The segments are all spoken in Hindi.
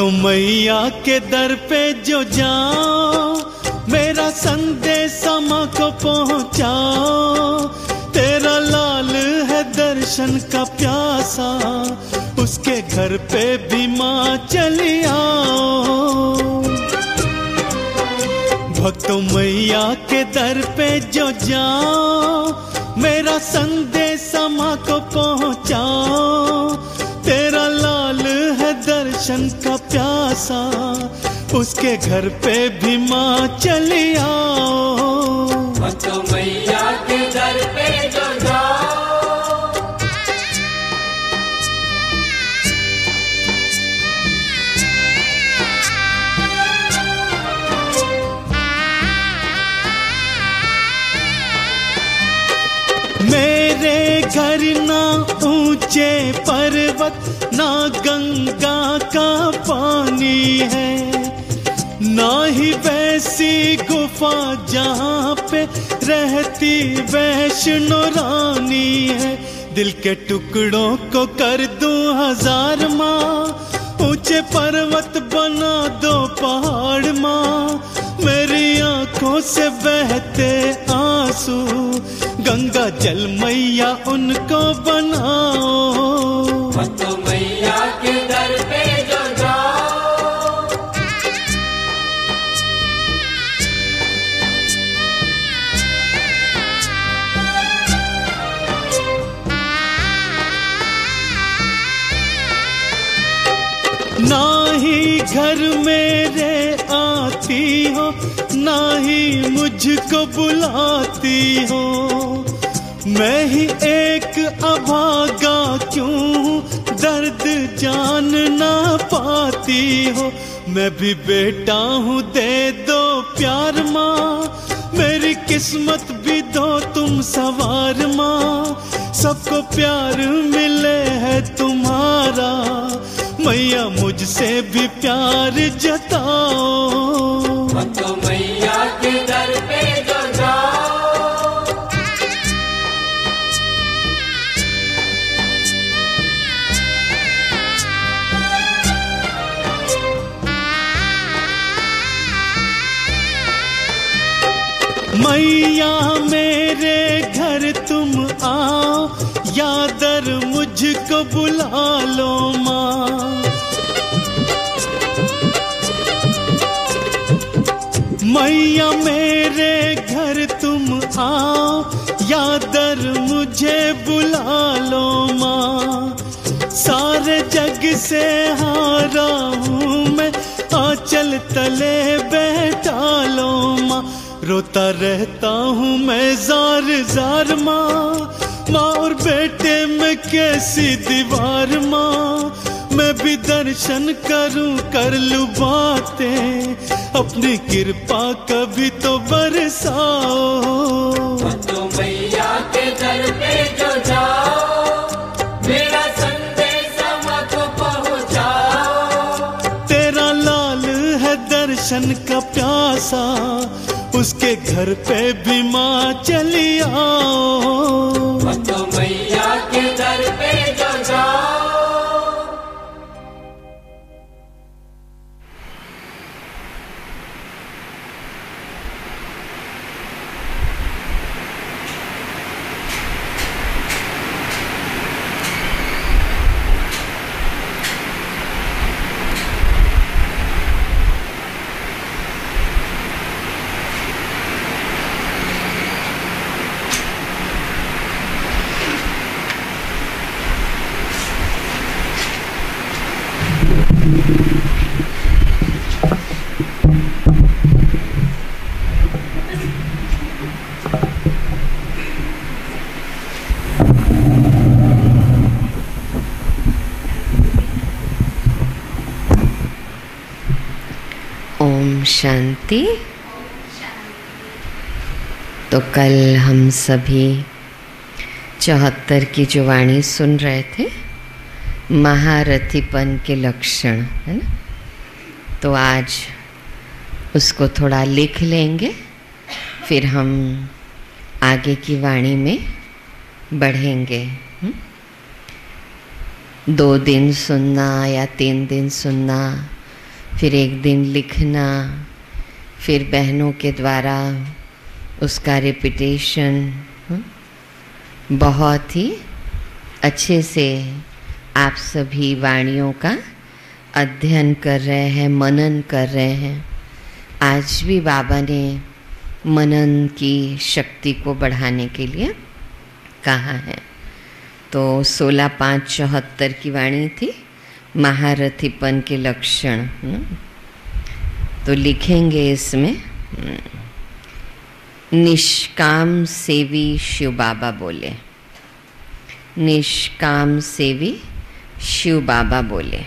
भक्तों मैया के दर पे जो जाओ, मेरा संदेश माँ को पहुँचाओ। तेरा लाल है दर्शन का प्यासा, उसके घर पे भी माँ चली आओ। भक्तों मैया के दर पे जो जाओ, मेरा संदेश माँ को पहुँचाओ। तेरा लाल है दर्शन का प्यासा, उसके घर पे भी माँ चली आओ। भक्तों मैया के दर पे जो जाओ। मेरे घर ना ऊंचे पर्वत, ना गंगा का पानी है, ना ही वैसी गुफा जहाँ पे रहती वैष्णो रानी है। दिल के टुकड़ों को कर दूं हजार माँ, ऊंचे पर्वत बना दो पहाड़ माँ। मेरी आंखों से बहते आंसू, गंगा जल मैया उनको बनाओ। भक्तों मैया के दर पे जो जाओ। ना ही घर मेरे आती हो, ना ही मुझको बुलाती हो। मैं ही एक अभागा क्यों, दर्द जान ना पाती हो। मैं भी बेटा हूँ, दे दो प्यार माँ। मेरी किस्मत भी दो तुम सवार माँ। सबको प्यार मिले है तुम्हारा, मैया मुझसे भी प्यार जताओ। भक्तों मैया के दर पे जो जाओ। मैया मेरे घर तुम आओ, या दर मुझको बुला लो माँ। मैया मेरे घर तुम आओ, या दर मुझे बुला लो माँ। सारे जग से हारा हूँ मैं, आंचल तले बैठा लो माँ। रोता रहता हूँ मैं जार जार माँ, माँ और बेटे में कैसी दीवार माँ। मैं भी दर्शन करूं, कर लूं बातें, अपनी कृपा कभी तो बरसाओ। भक्तों मैया के दर पे जो जाओ, मेरा संदेश माँ को पहुँचाओ। तेरा लाल है दर्शन का प्यासा, उसके घर पे भी माँ चली आओ। भक्तों मैया के दर पे जो जाओ। ओम शांति। तो कल हम सभी 74 की जो वाणी सुन रहे थे, महारथीपन के लक्षण, है ना। तो आज उसको थोड़ा लिख लेंगे, फिर हम आगे की वाणी में बढ़ेंगे। 2 दिन सुनना या 3 दिन सुनना फिर एक दिन लिखना, फिर बहनों के द्वारा उसका रिपीटेशन, बहुत ही अच्छे से आप सभी वाणियों का अध्ययन कर रहे हैं, मनन कर रहे हैं। आज भी बाबा ने मनन की शक्ति को बढ़ाने के लिए कहा है। तो 16/5/74 की वाणी थी, महारथीपन के लक्षण। तो लिखेंगे इसमें, निष्काम सेवी शिव बाबा बोले, निष्काम सेवी शिव बाबा बोले।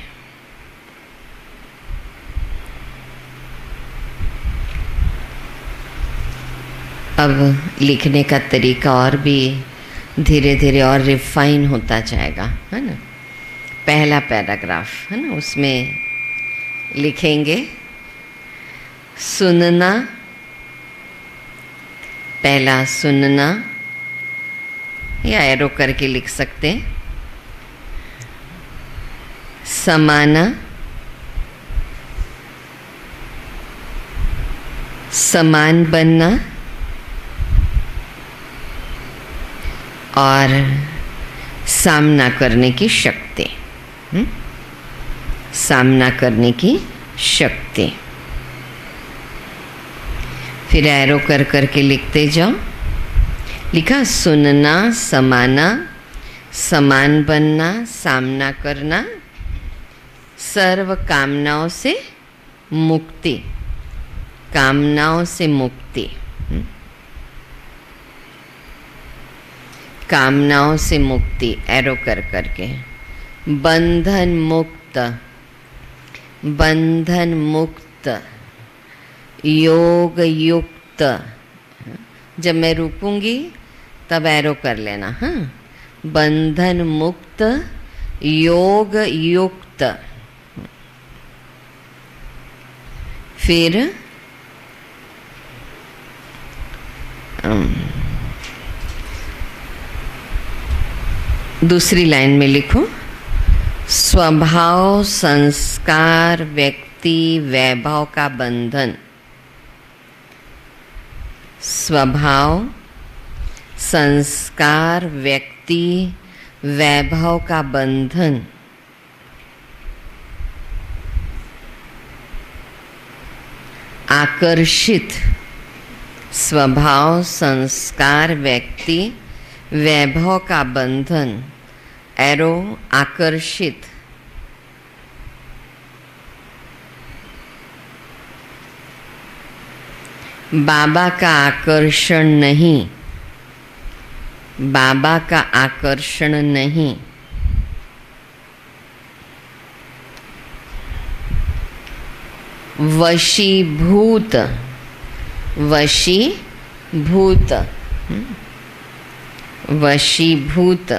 अब लिखने का तरीका और भी धीरे धीरे और रिफाइन होता जाएगा, है ना। पहला पैराग्राफ है ना, उसमें लिखेंगे सुनना, पहला सुनना, या एरो करके लिख सकते हैं। समाना, समान बनना और सामना करने की शक्ति, सामना करने की शक्ति। फिर एरो कर करके लिखते जाओ। लिखा सुनना, समाना, समान बनना, सामना करना, सर्व कामनाओं से मुक्ति, कामनाओं से मुक्ति, कामनाओं से मुक्ति, एरो कर करके। बंधन मुक्त, बंधन मुक्त, योग युक्त। जब मैं रुकूंगी तब एरो कर लेना, हाँ। बंधन मुक्त, योग युक्त। फिर दूसरी लाइन में लिखो, स्वभाव संस्कार व्यक्ति वैभव का बंधन। स्वभाव संस्कार व्यक्ति वैभव का बंधन। आकर्षित, स्वभाव संस्कार व्यक्ति वैभव का बंधन, एरो आकर्षित। बाबा का आकर्षण नहीं, बाबा का आकर्षण नहीं। वशीभूत, वशीभूत, वशीभूत।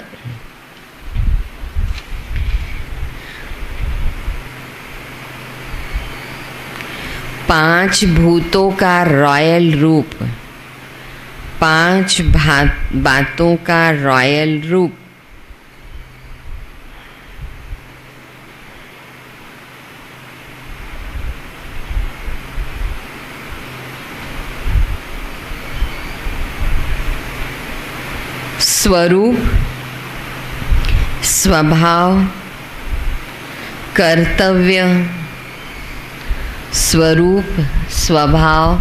पांच भूतों का रॉयल रूप, पांच बातों का रॉयल रूप। स्वरूप, स्वभाव, कर्तव्य। स्वरूप, स्वभाव,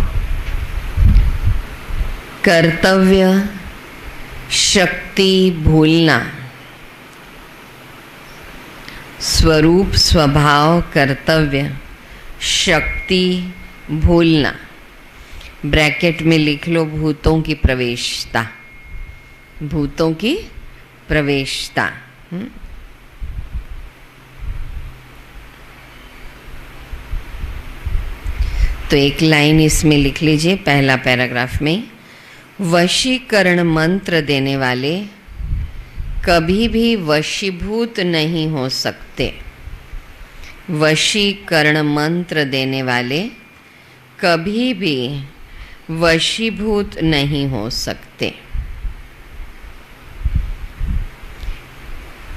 कर्तव्य, शक्ति भूलना। स्वरूप, स्वभाव, कर्तव्य, शक्ति भूलना। ब्रैकेट में लिख लो भूतों की प्रवेशता, भूतों की प्रवेशता। तो एक लाइन इसमें लिख लीजिए, पहला पैराग्राफ में। वशीकरण मंत्र देने वाले कभी भी वशीभूत नहीं हो सकते। वशीकरण मंत्र देने वाले कभी भी वशीभूत नहीं हो सकते।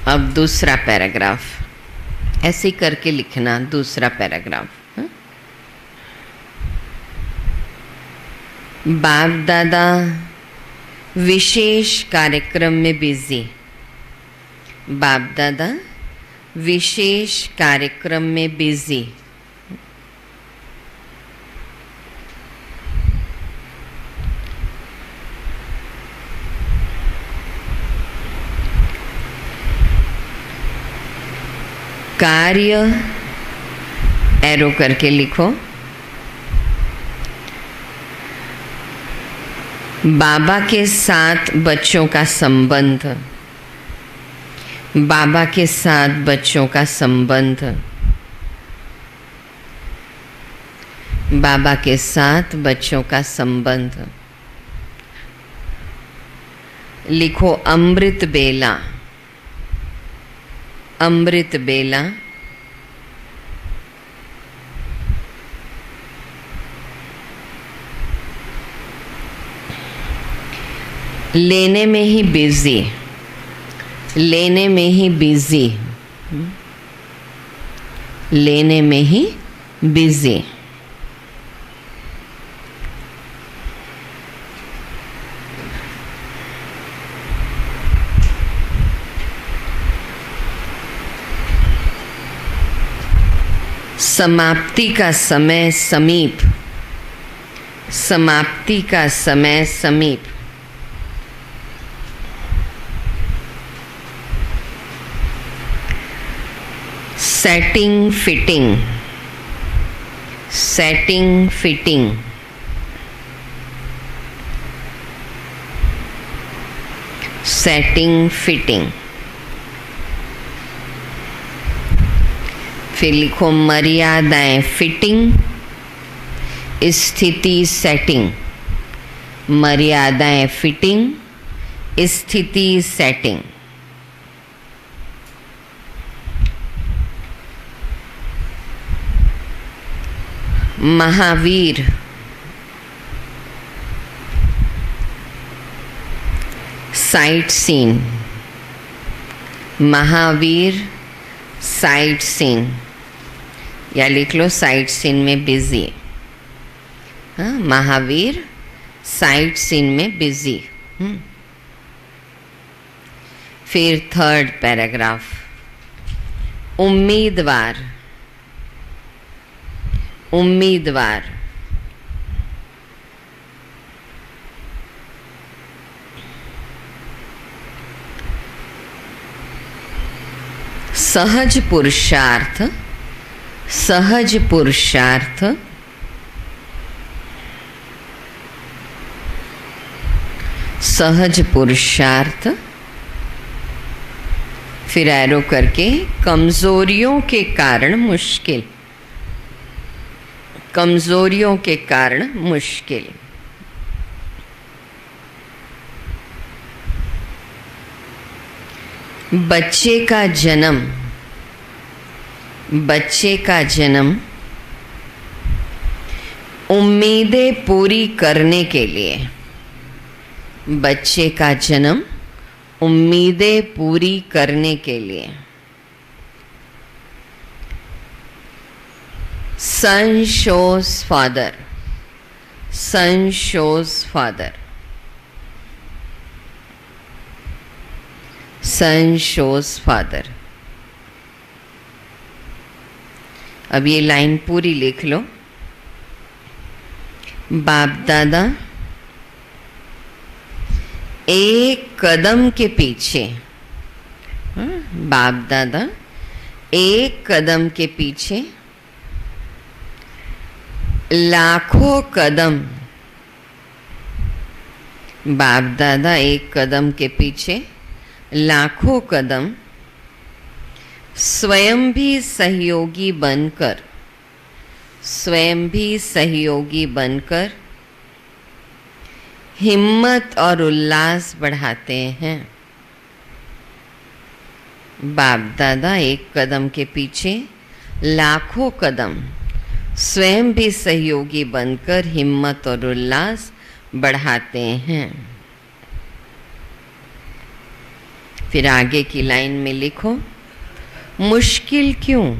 अब दूसरा पैराग्राफ ऐसे करके लिखना, दूसरा पैराग्राफ। बाप दादा विशेष कार्यक्रम में बिजी। बाप दादा विशेष कार्यक्रम में बिजी। कार्य एरो करके लिखो। बाबा के साथ बच्चों का संबंध। बाबा के साथ बच्चों का संबंध। बाबा के साथ बच्चों का संबंध। लिखो अमृत बेला। अमृत बेला। लेने में ही बिजी। लेने में ही बिजी। लेने में ही बिजी। समाप्ति का समय समीप। समाप्ति का समय समीप। Setting fitting. Setting fitting. Setting fitting. फिर लिखो मर्यादाएं फिटिंग, स्थिति सेटिंग। मर्यादाएं फिटिंग, स्थिति setting. Mahavir. Sight seen. Mahavir sight seen, या लिख लो साइट सीन में बिजी। हाँ, महावीर साइट सीन में बिजी। फिर थर्ड पैराग्राफ। उम्मीदवार। उम्मीदवार। सहज पुरुषार्थ। सहज पुरुषार्थ। सहज पुरुषार्थ। फिर एरो करके कमजोरियों के कारण मुश्किल। कमजोरियों के कारण मुश्किल। बच्चे का जन्म। बच्चे का जन्म उम्मीदें पूरी करने के लिए। बच्चे का जन्म उम्मीदें पूरी करने के लिए। Son shows father. Son shows father. Son shows father. अब ये लाइन पूरी लिख लो। बाप दादा एक कदम के पीछे। बाप दादा एक कदम के पीछे लाखों कदम। बाप दादा एक कदम के पीछे लाखों कदम स्वयं भी सहयोगी बनकर। स्वयं भी सहयोगी बनकर हिम्मत और उल्लास बढ़ाते हैं। बाप दादा एक कदम के पीछे लाखों कदम स्वयं भी सहयोगी बनकर हिम्मत और उल्लास बढ़ाते हैं। फिर आगे की लाइन में लिखो मुश्किल क्यों।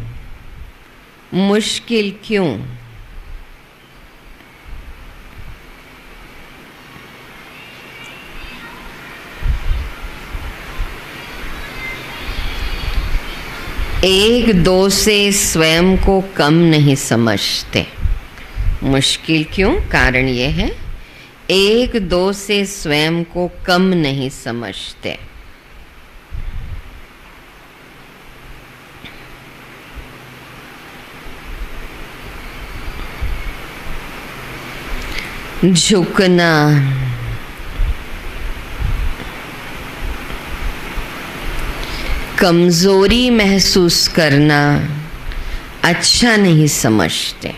मुश्किल क्यों। एक दो से स्वयं को कम नहीं समझते। मुश्किल क्यों? कारण ये है, एक दो से स्वयं को कम नहीं समझते। झुकना, कमजोरी महसूस करना अच्छा नहीं समझते।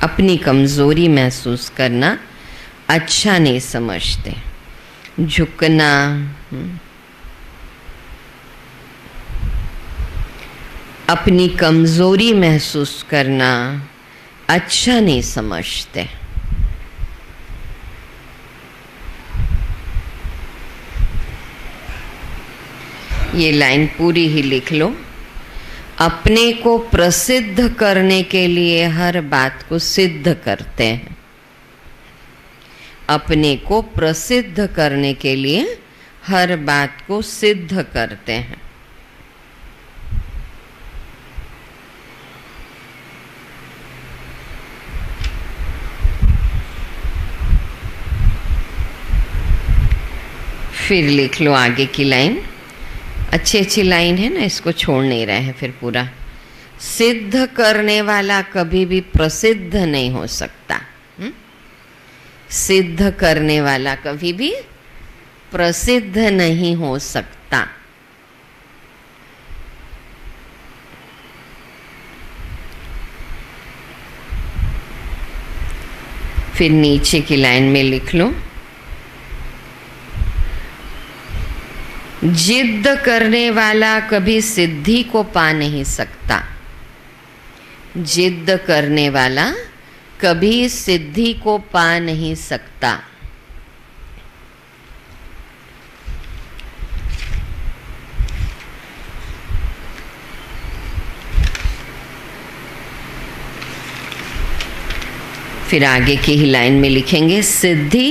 अपनी कमजोरी महसूस करना अच्छा नहीं समझते। झुकना, अपनी कमजोरी महसूस करना अच्छा नहीं समझते। ये लाइन पूरी ही लिख लो। अपने को प्रसिद्ध करने के लिए हर बात को सिद्ध करते हैं। अपने को प्रसिद्ध करने के लिए हर बात को सिद्ध करते हैं। फिर लिख लो आगे की लाइन। अच्छी अच्छी लाइन है ना, इसको छोड़ नहीं रहे हैं फिर पूरा। सिद्ध करने वाला कभी भी प्रसिद्ध नहीं हो सकता। सिद्ध करने वाला कभी भी प्रसिद्ध नहीं हो सकता। फिर नीचे की लाइन में लिख लो, जिद्द करने वाला कभी सिद्धि को पा नहीं सकता। जिद्द करने वाला कभी सिद्धि को पा नहीं सकता। फिर आगे की ही लाइन में लिखेंगे, सिद्धि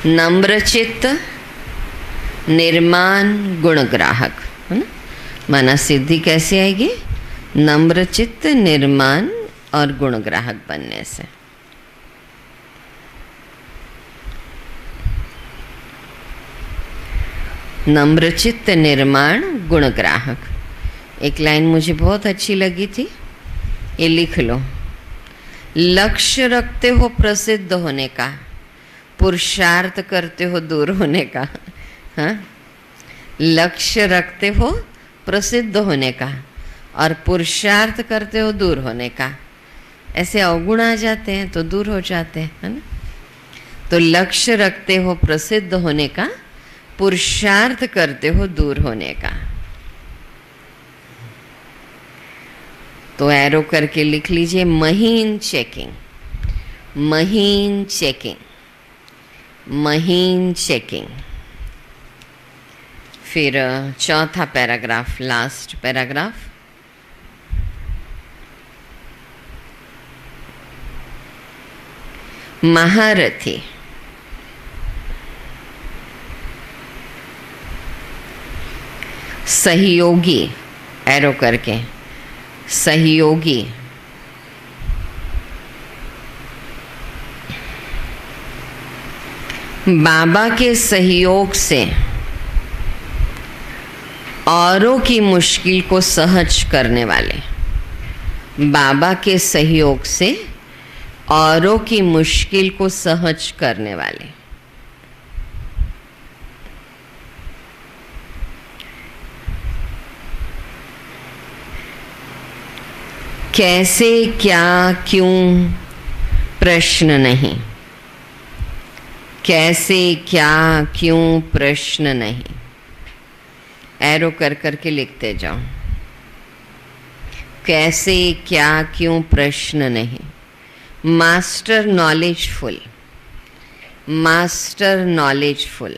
नम्रचित्त निर्माण गुणग्राहक, है ना। माना सिद्धि कैसे आएगी? नम्रचित्त निर्माण और गुणग्राहक बनने से। नम्रचित्त निर्माण गुणग्राहक। एक लाइन मुझे बहुत अच्छी लगी थी, ये लिख लो। लक्ष्य रखते हो प्रसिद्ध होने का, पुरुषार्थ करते हो दूर होने का। हाँ, लक्ष्य रखते हो प्रसिद्ध होने का और पुरुषार्थ करते हो दूर होने का। ऐसे अवगुण आ जाते हैं तो दूर हो जाते हैं, है ना। तो लक्ष्य रखते हो प्रसिद्ध होने का, पुरुषार्थ करते हो दूर होने का। तो एरो करके लिख लीजिए, महीन चेकिंग, महीन चेकिंग, महीन चेकिंग। फिर चौथा पैराग्राफ, लास्ट पैराग्राफ। महारथी, सहयोगी, एरो करके, सहयोगी, बाबा के सहयोग से औरों की मुश्किल को सहज करने वाले। बाबा के सहयोग से औरों की मुश्किल को सहज करने वाले। कैसे, क्या, क्यों प्रश्न नहीं। कैसे, क्या, क्यों प्रश्न नहीं। एरो कर करके लिखते जाओ। कैसे, क्या, क्यों प्रश्न नहीं। मास्टर नॉलेजफुल, मास्टर नॉलेजफुल,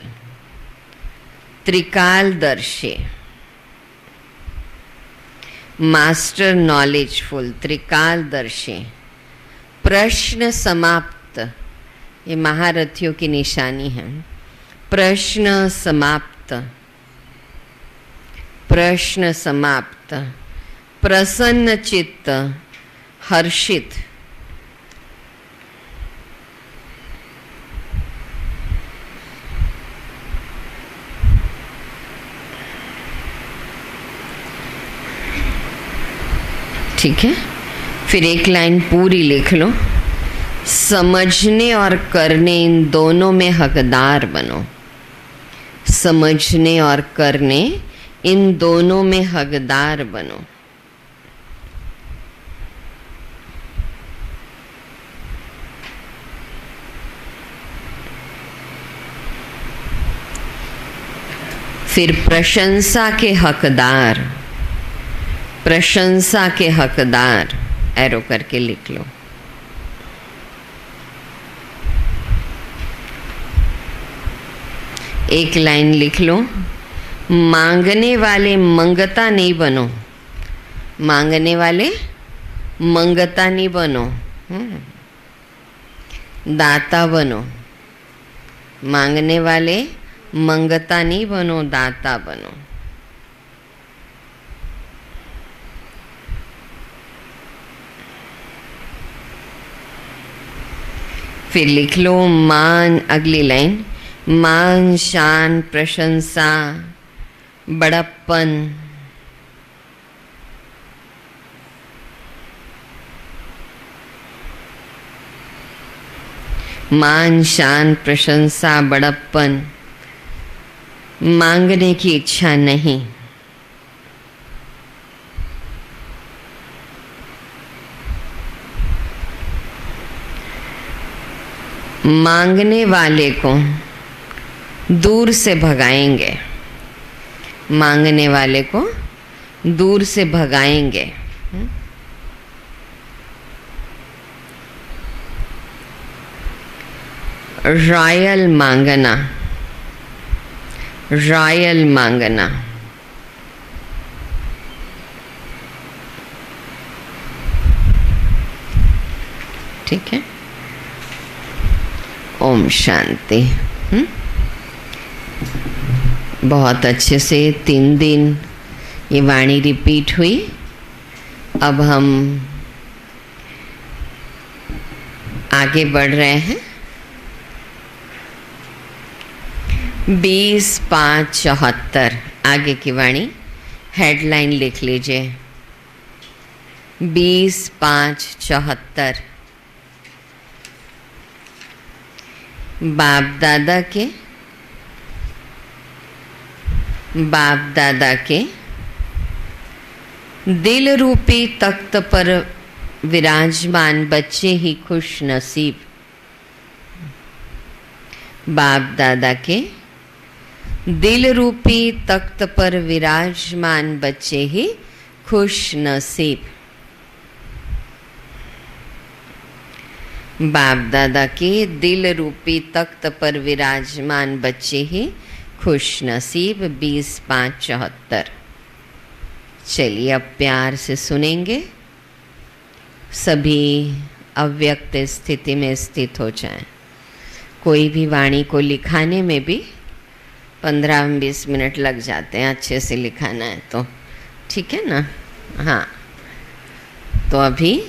त्रिकालदर्शी, मास्टर नॉलेजफुल, त्रिकालदर्शी, प्रश्न समाप्त। ये महारथियों की निशानी है। प्रश्न समाप्त, प्रश्न समाप्त, प्रसन्न चित्त, हर्षित, ठीक है। फिर एक लाइन पूरी लिख लो। समझने और करने इन दोनों में हकदार बनो। समझने और करने इन दोनों में हकदार बनो। फिर प्रशंसा के हकदार, प्रशंसा के हकदार, एरो करके लिख लो। एक लाइन लिख लो। मांगने वाले मंगता नहीं बनो। मांगने वाले मंगता नहीं बनो, दाता बनो। मांगने वाले मंगता नहीं बनो, दाता बनो। फिर लिख लो मान, अगली लाइन, मान, शान, प्रशंसा, बड़प्पन, मान, शान, प्रशंसा, बड़प्पन, मांगने की इच्छा नहीं। मांगने वाले को दूर से भगाएंगे। मांगने वाले को दूर से भगाएंगे। रॉयल मांगना, रॉयल मांगना, ठीक है। ओम शांति। बहुत अच्छे से 3 दिन ये वाणी रिपीट हुई। अब हम आगे बढ़ रहे हैं। 20-5-74 आगे की वाणी हेडलाइन लिख लीजिए। 20-5-74 बाप दादा के दिल रूपी तख्त पर विराजमान बच्चे ही खुश नसीब। बाप दादा के दिल रूपी तख्त पर विराजमान बच्चे ही खुश नसीब। बाप दादा के दिल रूपी तख्त पर विराजमान बच्चे ही खुश नसीब। 20-5-74। चलिए अब प्यार से सुनेंगे। सभी अव्यक्त स्थिति में स्थित हो जाएं। कोई भी वाणी को लिखाने में भी 15-20 मिनट लग जाते हैं, अच्छे से लिखाना है तो, ठीक है ना। हाँ, तो अभी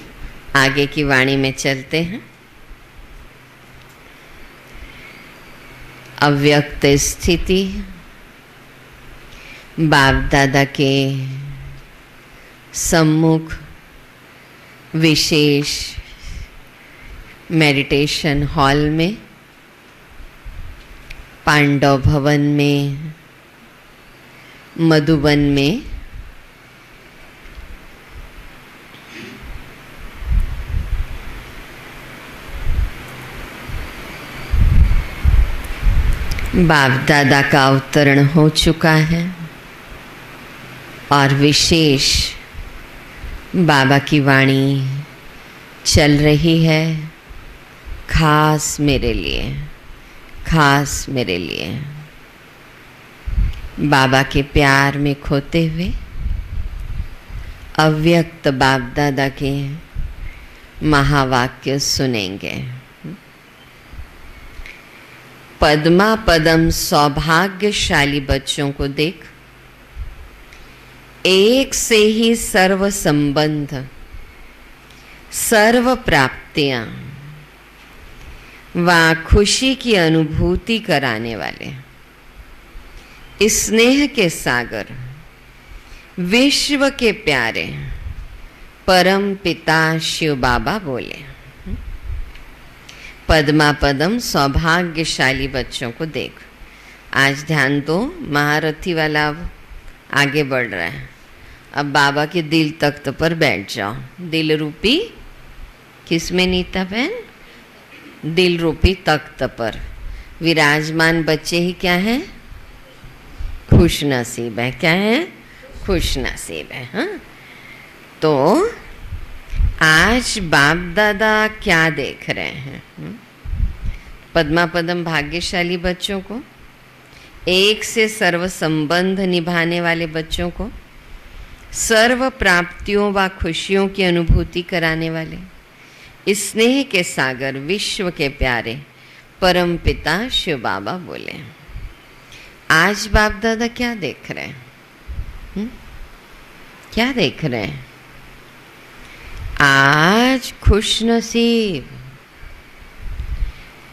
आगे की वाणी में चलते हैं। अव्यक्त स्थिति। बाप दादा के सम्मुख विशेष मेडिटेशन हॉल में, पांडव भवन में, मधुबन में बाप दादा का अवतरण हो चुका है और विशेष बाबा की वाणी चल रही है, खास मेरे लिए, खास मेरे लिए। बाबा के प्यार में खोते हुए अव्यक्त बाप दादा के महावाक्य सुनेंगे। पद्मा पदम सौभाग्यशाली बच्चों को देख, एक से ही सर्व संबंध, सर्व प्राप्तियां व खुशी की अनुभूति कराने वाले स्नेह के सागर, विश्व के प्यारे परम पिता शिव बाबा बोले। पद्मा पदम सौभाग्यशाली बच्चों को देख। आज ध्यान दो, महारथी वाला अब आगे बढ़ रहा है। अब बाबा के दिल तख्त पर बैठ जाओ। दिल रूपी किसमें नीता बहन? दिल रूपी तख्त पर विराजमान बच्चे ही क्या हैं? खुश नसीब है। क्या है? खुश नसीब है। हाँ, तो आज बाप दादा क्या देख रहे हैं? पद्मा पदम भाग्यशाली बच्चों को, एक से सर्व संबंध निभाने वाले बच्चों को, सर्व प्राप्तियों व खुशियों की अनुभूति कराने वाले, स्नेह के सागर, विश्व के प्यारे परम पिता शिव बाबा बोले। आज बाप दादा क्या देख रहे हैं? क्या देख रहे हैं? आज खुश नसीब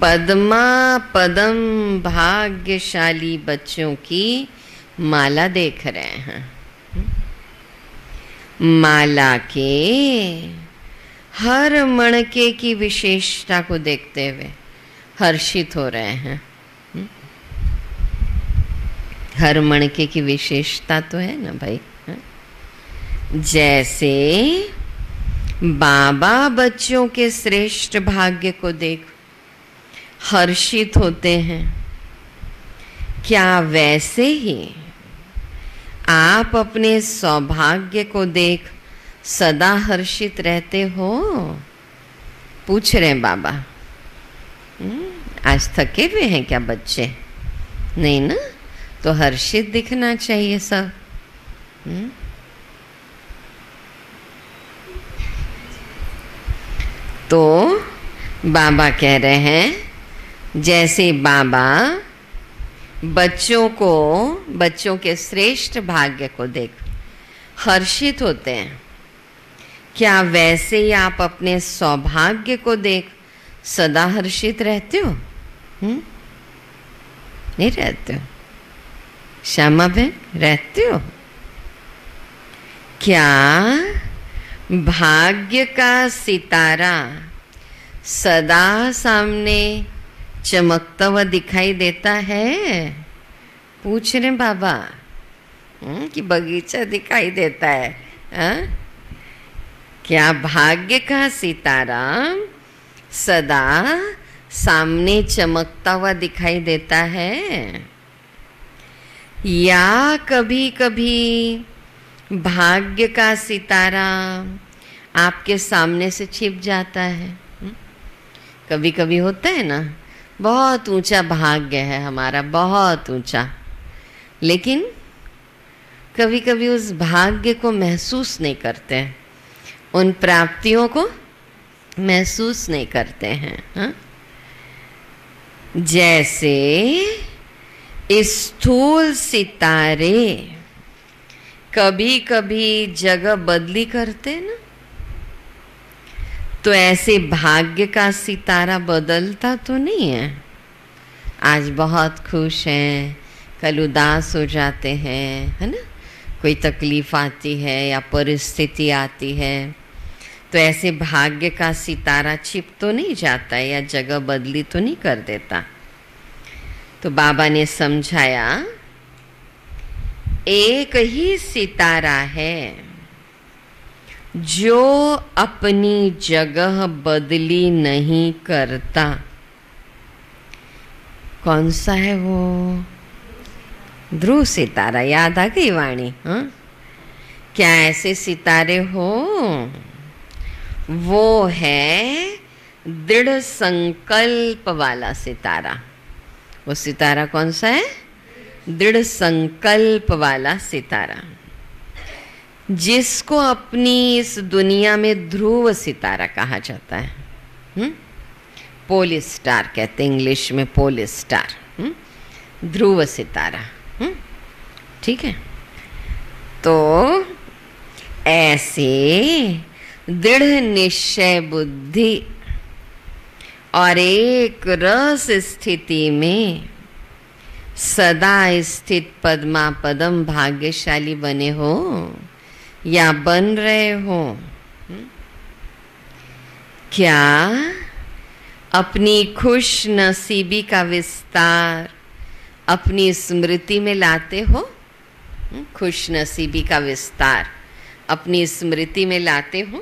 पद्मा पदम भाग्यशाली बच्चों की माला देख रहे हैं। माला के हर मणके की विशेषता को देखते हुए हर्षित हो रहे हैं। हर मणके की विशेषता तो है ना भाई। जैसे बाबा बच्चों के श्रेष्ठ भाग्य को देख हर्षित होते हैं, क्या वैसे ही आप अपने सौभाग्य को देख सदा हर्षित रहते हो? पूछ रहे हैं बाबा। आज थके हुए हैं क्या बच्चे? नहीं ना, तो हर्षित दिखना चाहिए सब। तो बाबा कह रहे हैं, जैसे बाबा बच्चों के श्रेष्ठ भाग्य को देख हर्षित होते हैं, क्या वैसे ही आप अपने सौभाग्य को देख सदा हर्षित रहते हो? नहीं रहते हो? श्यामा बहन, रहते हो? क्या भाग्य का सितारा सदा सामने चमकता हुआ दिखाई देता है? पूछ रहे बाबा कि बगीचा दिखाई देता है? क्या भाग्य का सितारा सदा सामने चमकता हुआ दिखाई देता है, या कभी कभी भाग्य का सितारा आपके सामने से छिप जाता है? कभी कभी होता है ना, बहुत ऊंचा भाग्य है हमारा, बहुत ऊंचा, लेकिन कभी कभी उस भाग्य को महसूस नहीं करते हैं, उन प्राप्तियों को महसूस नहीं करते हैं। हाँ? जैसे स्थूल सितारे कभी कभी जगह बदली करते ना, तो ऐसे भाग्य का सितारा बदलता तो नहीं है। आज बहुत खुश हैं, कल उदास हो जाते हैं, है ना? कोई तकलीफ आती है या परिस्थिति आती है, तो ऐसे भाग्य का सितारा छिप तो नहीं जाता है या जगह बदली तो नहीं कर देता। तो बाबा ने समझाया, एक ही सितारा है जो अपनी जगह बदली नहीं करता। कौन सा है वो? ध्रुव सितारा। याद आ गई वाणी? हाँ, क्या ऐसे सितारे हो? वो है दृढ़ संकल्प वाला सितारा। वो सितारा कौन सा है? दृढ़ संकल्प वाला सितारा, जिसको अपनी इस दुनिया में ध्रुव सितारा कहा जाता है। पोल स्टार कहते हैं इंग्लिश में, पोल स्टार, ध्रुव सितारा। ठीक है, तो ऐसे दृढ़ निश्चय बुद्धि और एक रस स्थिति में सदा स्थित पद्मा पदम भाग्यशाली बने हो या बन रहे हो? क्या अपनी खुश नसीबी का विस्तार अपनी स्मृति में लाते हो? खुश नसीबी का विस्तार अपनी स्मृति में लाते हो?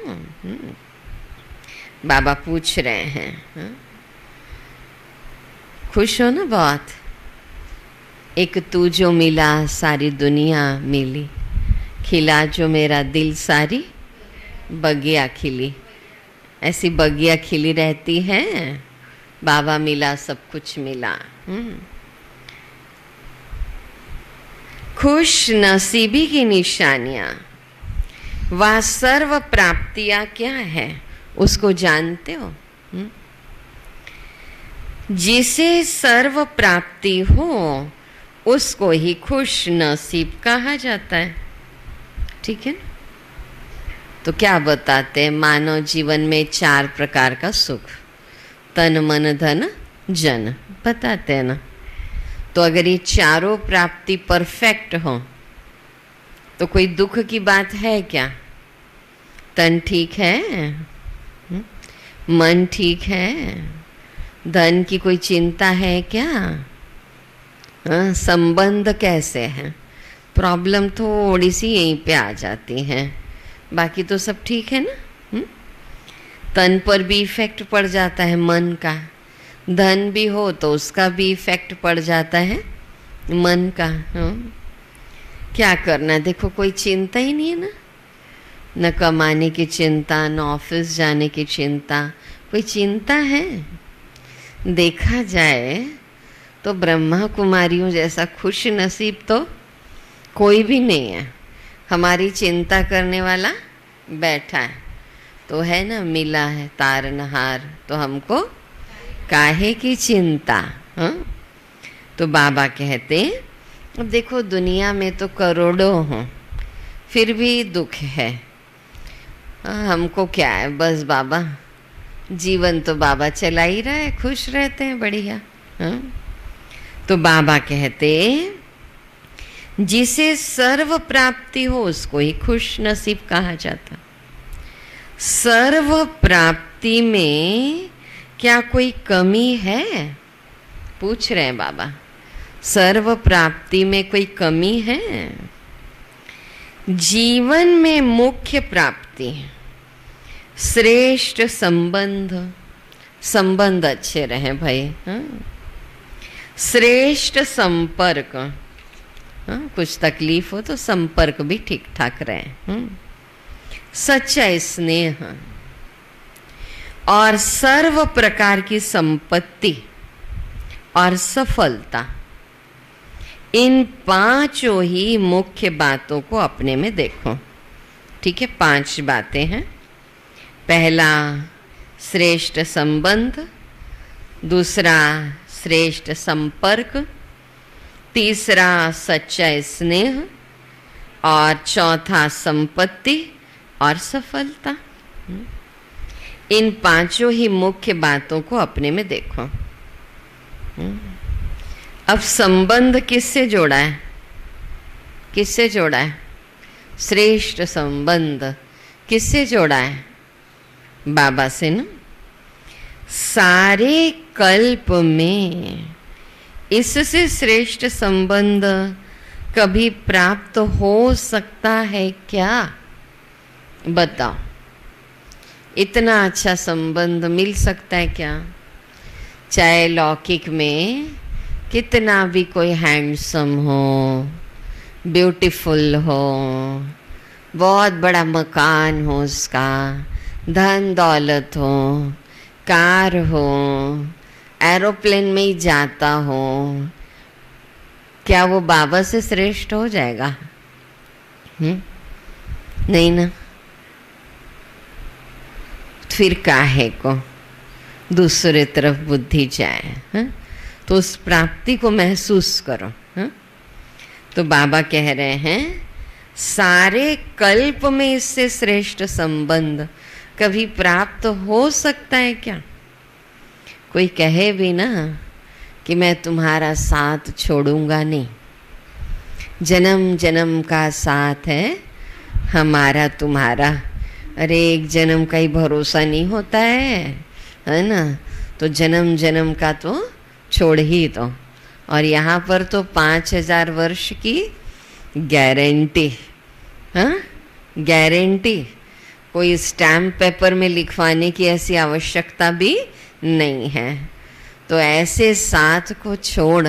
बाबा पूछ रहे हैं, खुश हो ना बहुत? एक तू जो मिला सारी दुनिया मिली, खिला जो मेरा दिल सारी बगिया खिली। ऐसी बगिया खिली रहती है, बाबा मिला सब कुछ मिला। खुश नसीबी की निशानियाँ वह सर्व प्राप्तियाँ क्या है उसको जानते हो? जिसे सर्व प्राप्ति हो उसको ही खुश नसीब कहा जाता है। ठीक है ना? तो क्या बताते हैं, मानव जीवन में 4 प्रकार का सुख, तन मन धन जन, बताते हैं ना। तो अगर ये चारों प्राप्ति परफेक्ट हो तो कोई दुख की बात है क्या? तन ठीक है, मन ठीक है, धन की कोई चिंता है क्या? संबंध कैसे हैं? प्रॉब्लम थोड़ी सी यहीं पे आ जाती है, बाकी तो सब ठीक है ना। तन पर भी इफेक्ट पड़ जाता है मन का, धन भी हो तो उसका भी इफेक्ट पड़ जाता है मन का। क्या करना, देखो कोई चिंता ही नहीं है ना, न कमाने की चिंता, न ऑफिस जाने की चिंता, कोई चिंता है? देखा जाए तो ब्रह्मा कुमारियों जैसा खुश नसीब तो कोई भी नहीं है। हमारी चिंता करने वाला बैठा है तो है ना, मिला है तारनहार, तो हमको काहे की चिंता? तो बाबा कहते हैं, अब देखो दुनिया में तो करोड़ों हों फिर भी दुख है, हमको क्या है, बस बाबा जीवन तो बाबा चला ही रहा है, खुश रहते हैं, बढ़िया। तो बाबा कहते जिसे सर्व प्राप्ति हो उसको ही खुश नसीब कहा जाता। सर्व प्राप्ति में क्या कोई कमी है? पूछ रहे हैं बाबा, सर्व प्राप्ति में कोई कमी है? जीवन में मुख्य प्राप्ति श्रेष्ठ संबंध, संबंध अच्छे रहे भाई। श्रेष्ठ संपर्क, कुछ तकलीफ हो तो संपर्क भी ठीक ठाक रहे। सच्चा स्नेह और सर्व प्रकार की संपत्ति और सफलता, इन 5 ही मुख्य बातों को अपने में देखो। ठीक है, 5 बातें हैं। पहला श्रेष्ठ संबंध, दूसरा श्रेष्ठ संपर्क, तीसरा सच्चा स्नेह और चौथा संपत्ति और सफलता। इन 5 ही मुख्य बातों को अपने में देखो। अब संबंध किससे जोड़ा है? किससे जोड़ा है? श्रेष्ठ संबंध किससे जोड़ा है? बाबा से ना। सारे कल्प में इससे श्रेष्ठ संबंध कभी प्राप्त हो सकता है क्या? बताओ, इतना अच्छा संबंध मिल सकता है क्या? चाहे लौकिक में कितना भी कोई हैंडसम हो, ब्यूटीफुल हो, बहुत बड़ा मकान हो उसका, धन दौलत हो, कार हो, एरोप्लेन में ही जाता हो, क्या वो बाबा से श्रेष्ठ हो जाएगा? नहीं ना। फिर काहे को? दूसरे तरफ बुद्धि जाए, हाँ? तो उस प्राप्ति को महसूस करो, हाँ? तो बाबा कह रहे हैं सारे कल्प में इससे श्रेष्ठ संबंध कभी प्राप्त हो सकता है क्या? कोई कहे भी ना कि मैं तुम्हारा साथ छोड़ूंगा नहीं, जन्म जन्म का साथ है हमारा तुम्हारा। अरे एक जन्म का ही भरोसा नहीं होता है ना? तो जन्म जन्म का तो छोड़ ही दो। और यहाँ पर तो 5000 वर्ष की गारंटी, हाँ, गारंटी। कोई स्टैम्प पेपर में लिखवाने की ऐसी आवश्यकता भी नहीं है। तो ऐसे साथ को छोड़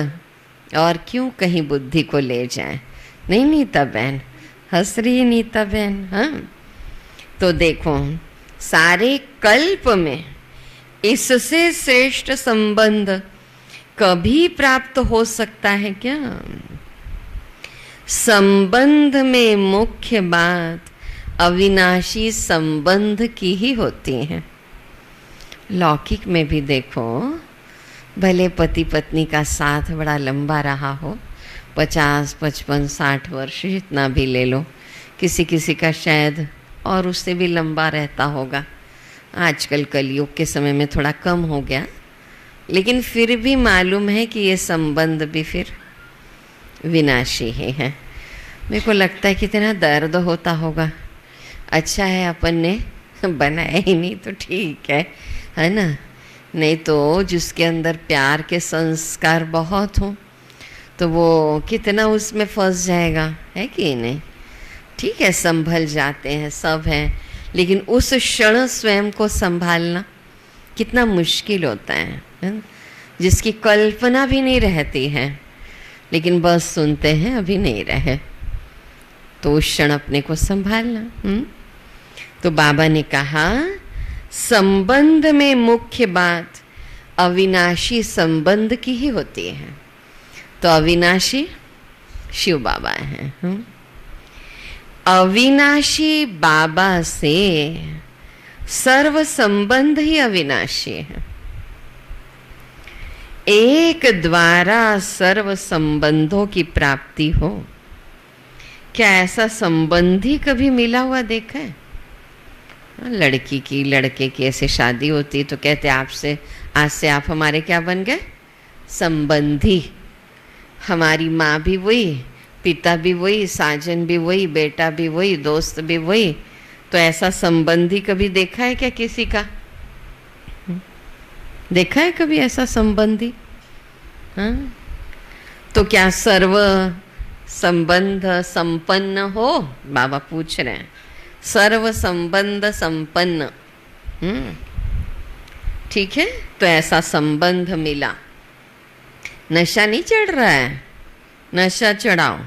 और क्यों कहीं बुद्धि को ले जाए? नहीं नीता बहन, हंस रही है नीता बहन, हाँ? तो देखो सारे कल्प में इससे श्रेष्ठ संबंध कभी प्राप्त हो सकता है क्या? संबंध में मुख्य बात अविनाशी संबंध की ही होती है। लौकिक में भी देखो, भले पति पत्नी का साथ बड़ा लंबा रहा हो, 50, 55, 60 वर्ष जितना भी ले लो, किसी किसी का शायद और उससे भी लंबा रहता होगा। आजकल कलयुग के समय में थोड़ा कम हो गया, लेकिन फिर भी मालूम है कि ये संबंध भी फिर विनाशी ही है। मेरे को लगता है कितना दर्द होता होगा। अच्छा है अपन ने बनाया ही नहीं तो ठीक है ना? नहीं तो जिसके अंदर प्यार के संस्कार बहुत हों तो वो कितना उसमें फंस जाएगा, है कि नहीं? ठीक है, संभल जाते हैं, सब हैं, लेकिन उस क्षण स्वयं को संभालना कितना मुश्किल होता है ना? जिसकी कल्पना भी नहीं रहती है, लेकिन बस सुनते हैं अभी नहीं रहे, तो उस क्षण अपने को संभालना। तो बाबा ने कहा संबंध में मुख्य बात अविनाशी संबंध की ही होती है। तो अविनाशी शिव बाबा हैं। अविनाशी बाबा से सर्व संबंध ही अविनाशी है। एक द्वारा सर्व संबंधों की प्राप्ति हो, क्या ऐसा संबंधी कभी मिला हुआ देखा है? लड़की की लड़के की ऐसे शादी होती तो कहते आपसे, आज से आप हमारे क्या बन गए? संबंधी। हमारी माँ भी वही, पिता भी वही, साजन भी वही, बेटा भी वही, दोस्त भी वही। तो ऐसा संबंधी कभी देखा है क्या किसी का? देखा है कभी ऐसा संबंधी? हाँ? तो क्या सर्व संबंध संपन्न हो? बाबा पूछ रहे हैं। सर्व संबंध संपन्न, ठीक है? तो ऐसा संबंध मिला। नशा नहीं चढ़ रहा है, नशा चढ़ाओ,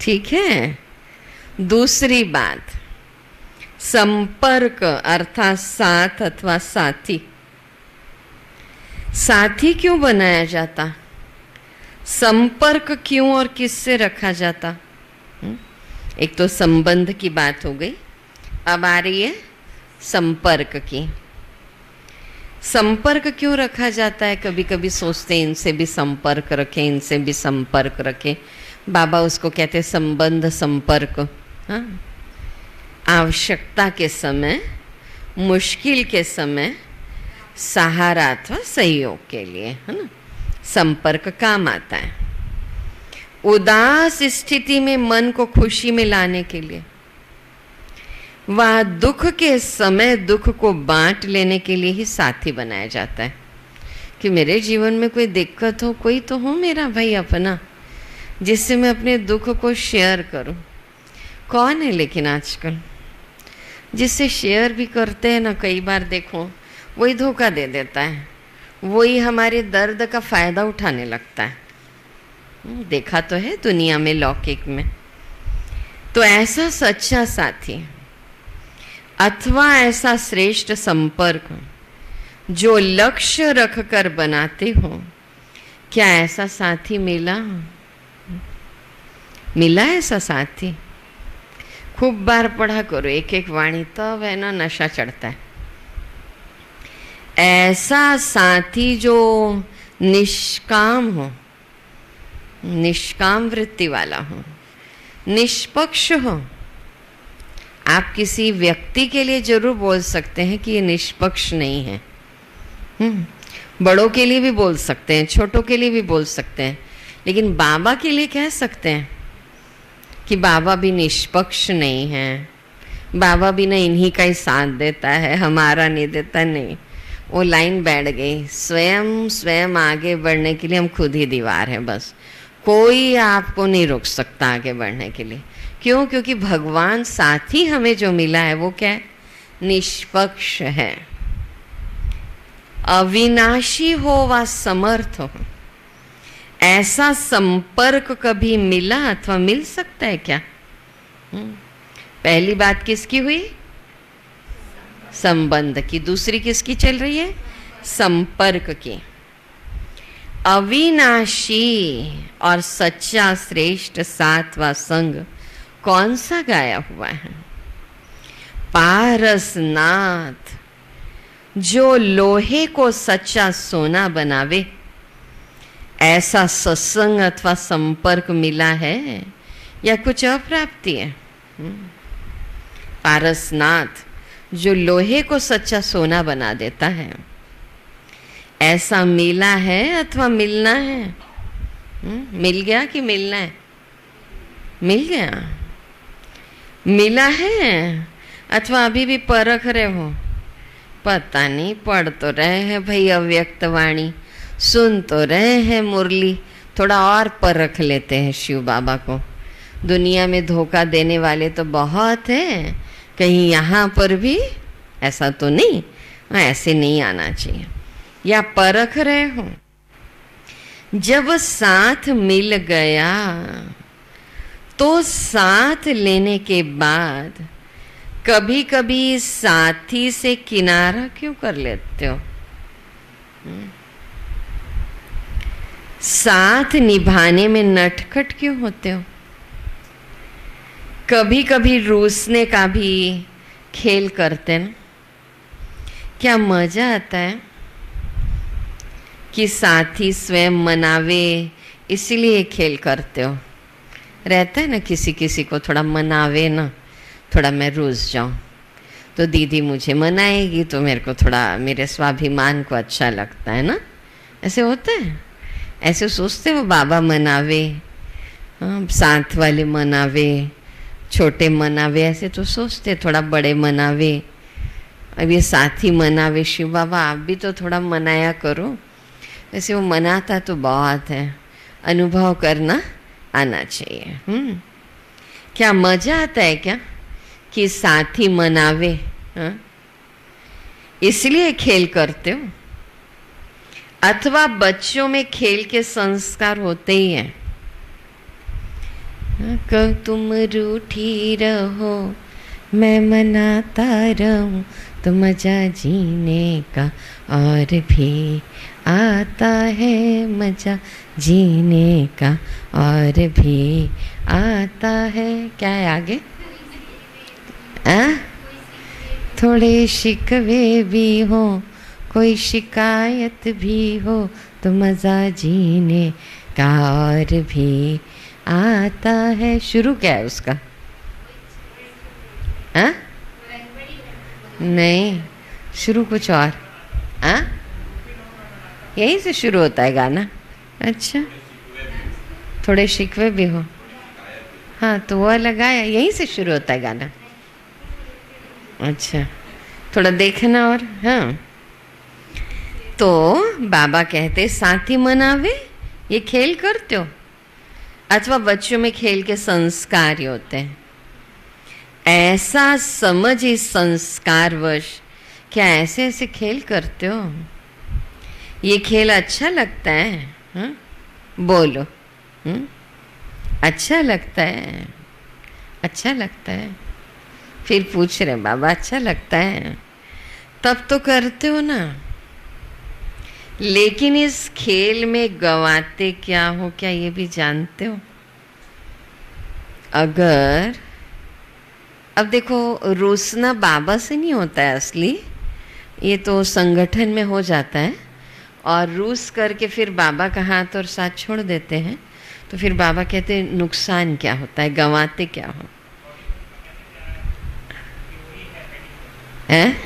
ठीक है? दूसरी बात, संपर्क अर्थात साथ अथवा साथी। साथी क्यों बनाया जाता? संपर्क क्यों और किससे रखा जाता? एक तो संबंध की बात हो गई, अब आ रही है संपर्क की। संपर्क क्यों रखा जाता है? कभी कभी सोचते हैं इनसे भी संपर्क रखें, इनसे भी संपर्क रखें। बाबा उसको कहते हैं संबंध संपर्क। हाँ, आवश्यकता के समय, मुश्किल के समय सहारा अथवा सहयोग के लिए, है ना, संपर्क काम आता है। उदास स्थिति में मन को खुशी में लाने के लिए, वह दुख के समय दुख को बांट लेने के लिए ही साथी बनाया जाता है। कि मेरे जीवन में कोई दिक्कत हो, कोई तो हो मेरा भाई अपना, जिससे मैं अपने दुख को शेयर करूं। कौन है लेकिन आजकल जिससे शेयर भी करते हैं ना, कई बार देखो वही धोखा दे देता है, वही हमारे दर्द का फ़ायदा उठाने लगता है। देखा तो है दुनिया में, लौकिक में। तो ऐसा सच्चा साथी अथवा ऐसा श्रेष्ठ संपर्क जो लक्ष्य रखकर बनाते हो, क्या ऐसा साथी मिला? मिला ऐसा साथी? खूब बार पढ़ा करो एक एक वाणी, तब है ना नशा चढ़ता है। ऐसा साथी जो निष्काम हो, निष्काम वृत्ति वाला हो, निष्पक्ष हो। आप किसी व्यक्ति के लिए जरूर बोल सकते हैं कि ये निष्पक्ष नहीं है। बड़ों के लिए भी बोल सकते हैं, छोटों के लिए भी बोल सकते हैं, लेकिन बाबा के लिए कह सकते हैं कि बाबा भी निष्पक्ष नहीं है, बाबा भी ना इन्हीं का ही साथ देता है, हमारा नहीं देता। नहीं, वो लाइन बैठ गई। स्वयं आगे बढ़ने के लिए हम खुद ही दीवार हैं बस। कोई आपको नहीं रोक सकता आगे बढ़ने के लिए। क्यों? क्योंकि भगवान साथी हमें जो मिला है वो क्या है? निष्पक्ष है, अविनाशी हो व समर्थ हो। ऐसा संपर्क कभी मिला अथवा मिल सकता है क्या? पहली बात किसकी हुई? संबंध की। दूसरी किसकी चल रही है? संपर्क की। अविनाशी और सच्चा श्रेष्ठ सातवां संग कौन सा गाया हुआ है? पारसनाथ, जो लोहे को सच्चा सोना बनावे, ऐसा सत्संग अथवा संपर्क मिला है या कुछ अप्राप्ति है? पारसनाथ जो लोहे को सच्चा सोना बना देता है, ऐसा मिला है अथवा मिलना है? मिल गया कि मिलना है? मिल गया, मिला है अथवा अभी भी परख रहे हो? पता नहीं, पढ़ तो रहे हैं भाई अव्यक्त वाणी, सुन तो रहे हैं मुरली, थोड़ा और परख लेते हैं शिव बाबा को। दुनिया में धोखा देने वाले तो बहुत हैं, कहीं यहाँ पर भी ऐसा तो नहीं, ऐसे नहीं आना चाहिए। या परख रहे हो? जब साथ मिल गया तो साथ लेने के बाद कभी कभी साथी से किनारा क्यों कर लेते हो? साथ निभाने में नटखट क्यों होते हो? कभी कभी रूसने का भी खेल करते ना, क्या मजा आता है कि साथी स्वयं मनावे, इसीलिए खेल करते हो। रहता है ना किसी किसी को थोड़ा मनावे ना, थोड़ा मैं रूस जाऊं तो दीदी मुझे मनाएगी तो मेरे को थोड़ा, मेरे स्वाभिमान को अच्छा लगता है ना। ऐसे होता है, ऐसे सोचते हो बाबा मनावे, साथ वाले मनावे, छोटे मनावे, ऐसे तो सोचते, थोड़ा बड़े मनावे। अब ये साथी मनावे, शिव बाबा आप भी तो थोड़ा मनाया करो। वैसे वो मनाता तो बहुत है, अनुभव करना आना चाहिए। क्या मजा आता है क्या कि साथी मनावे? इसलिए खेल करते हो? अथवा बच्चों में खेल के संस्कार होते ही हैं। कब तुम रूठी रहो मैं मनाता रहूं तो मजा जीने का और भी आता है, मजा जीने का और भी आता है। क्या है आगे? थोड़े शिकवे भी हो, कोई शिकायत भी हो तो मज़ा जीने का और भी आता है। शुरू क्या है उसका? नहीं, शुरू कुछ और। यहीं से शुरू होता है गाना? अच्छा, थोड़े शिकवे भी हो, हाँ तो वो लगाया, यहीं से शुरू होता है गाना। अच्छा, थोड़ा देखना और। हाँ, तो बाबा कहते साथी मनावे, ये खेल करते हो? अथवा बच्चों में खेल के संस्कार होते हैं, ऐसा समझ इस संस्कारवश क्या ऐसे ऐसे खेल करते हो? ये खेल अच्छा लगता है? हाँ? बोलो। अच्छा लगता है? अच्छा लगता है? फिर पूछ रहे बाबा अच्छा लगता है? तब तो करते हो ना। लेकिन इस खेल में गवाते क्या हो, क्या ये भी जानते हो? अगर अब देखो, रूसना बाबा से नहीं होता है असली, ये तो संगठन में हो जाता है, और रूस करके फिर बाबा का हाथ और साथ छोड़ देते हैं, तो फिर बाबा कहते हैं नुकसान क्या होता है, गंवाते क्या हो है?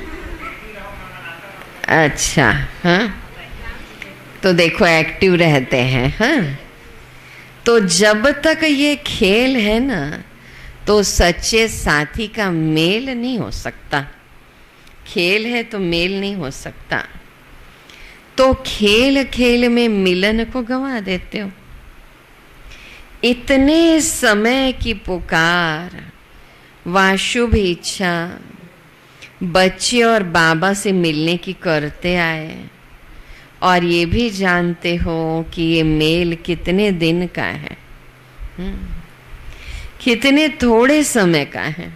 अच्छा, हाँ, तो देखो एक्टिव रहते हैं। हाँ, तो जब तक ये खेल है ना, तो सच्चे साथी का मेल नहीं हो सकता। खेल है तो मेल नहीं हो सकता। तो खेल खेल में मिलन को गंवा देते हो। इतने समय की पुकार व शुभ इच्छा बच्चे और बाबा से मिलने की करते आए, और ये भी जानते हो कि ये मेल कितने दिन का है, कितने थोड़े समय का है,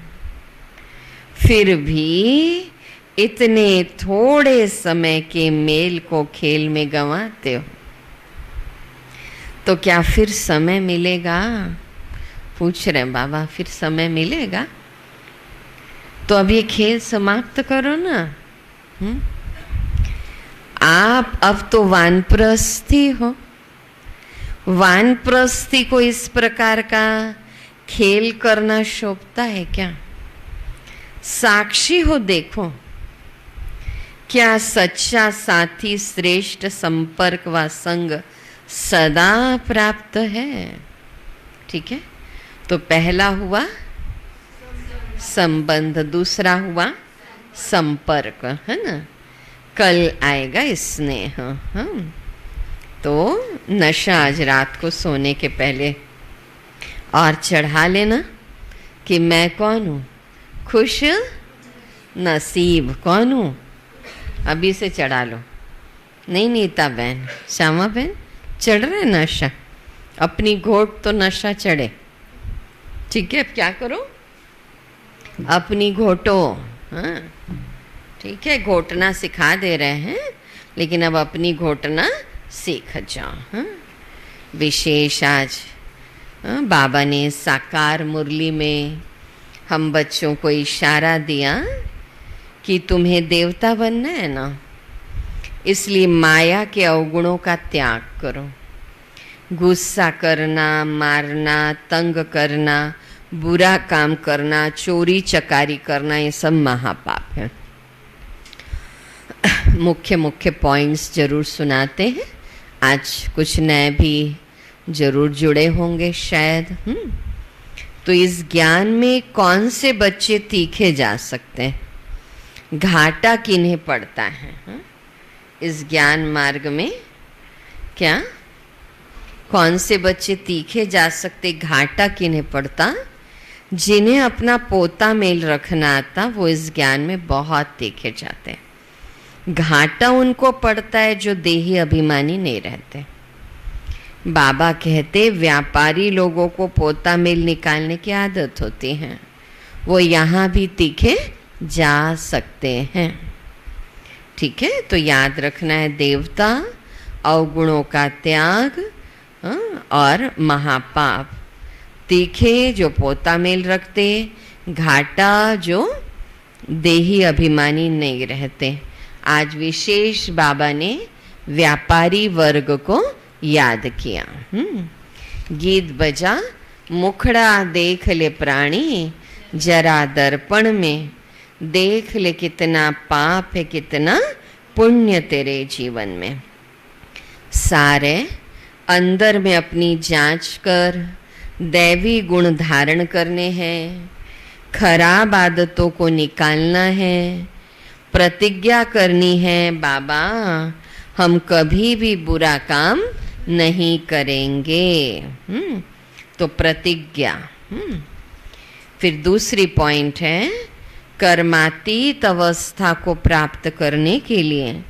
फिर भी इतने थोड़े समय के मेल को खेल में गंवाते हो, तो क्या फिर समय मिलेगा? पूछ रहे बाबा, फिर समय मिलेगा? तो अब ये खेल समाप्त करो ना। आप अब तो वानप्रस्थी हो। वानप्रस्थी को इस प्रकार का खेल करना शोभता है क्या? साक्षी हो, देखो क्या सच्चा साथी श्रेष्ठ संपर्क व संग सदा प्राप्त है। ठीक है, तो पहला हुआ संबंध, दूसरा हुआ संपर्क, है ना। कल आएगा स्नेह। हाँ, तो नशा आज रात को सोने के पहले और चढ़ा लेना कि मैं कौन हूँ, खुश नसीब कौन हूँ, अभी से चढ़ा लो। नहीं नीता बहन, श्यामा बहन, चढ़ रहे नशा, अपनी घोट तो नशा चढ़े। ठीक है, अब क्या करो, अपनी घोटो। हाँ ठीक है, घोटना सिखा दे रहे हैं, लेकिन अब अपनी घोटना सीख जाओ। हाँ, विशेष आज बाबा ने साकार मुरली में हम बच्चों को इशारा दिया कि तुम्हें देवता बनना है ना, इसलिए माया के अवगुणों का त्याग करो। गुस्सा करना, मारना, तंग करना, बुरा काम करना, चोरी चकारी करना, ये सब महापाप है। मुख्य मुख्य पॉइंट्स जरूर सुनाते हैं। आज कुछ नए भी जरूर जुड़े होंगे शायद। तो इस ज्ञान में कौन से बच्चे तीखे जा सकते हैं, घाटा किन्हें पड़ता है? इस ज्ञान मार्ग में क्या कौन से बच्चे तीखे जा सकते, घाटा किन्हें पड़ता? जिन्हें अपना पोता मेल रखना आता, वो इस ज्ञान में बहुत तीखे जाते हैं। घाटा उनको पड़ता है जो देही अभिमानी नहीं रहते। बाबा कहते व्यापारी लोगों को पोता मेल निकालने की आदत होती है, वो यहाँ भी तीखे जा सकते हैं। ठीक है, तो याद रखना है देवता, अवगुणों का त्याग और महापाप। तीखे जो पोता मेल रखते, घाटा जो देही अभिमानी नहीं रहते। आज विशेष बाबा ने व्यापारी वर्ग को याद किया। गीत बजा, मुखड़ा देख ले प्राणी जरा दर्पण में, देख ले कितना पाप है कितना पुण्य तेरे जीवन में। सारे अंदर में अपनी जांच कर दैवी गुण धारण करने हैं, खराब आदतों को निकालना है, प्रतिज्ञा करनी है बाबा हम कभी भी बुरा काम नहीं करेंगे। तो प्रतिज्ञा। फिर दूसरी पॉइंट है कर्मातीत अवस्था को प्राप्त करने के लिए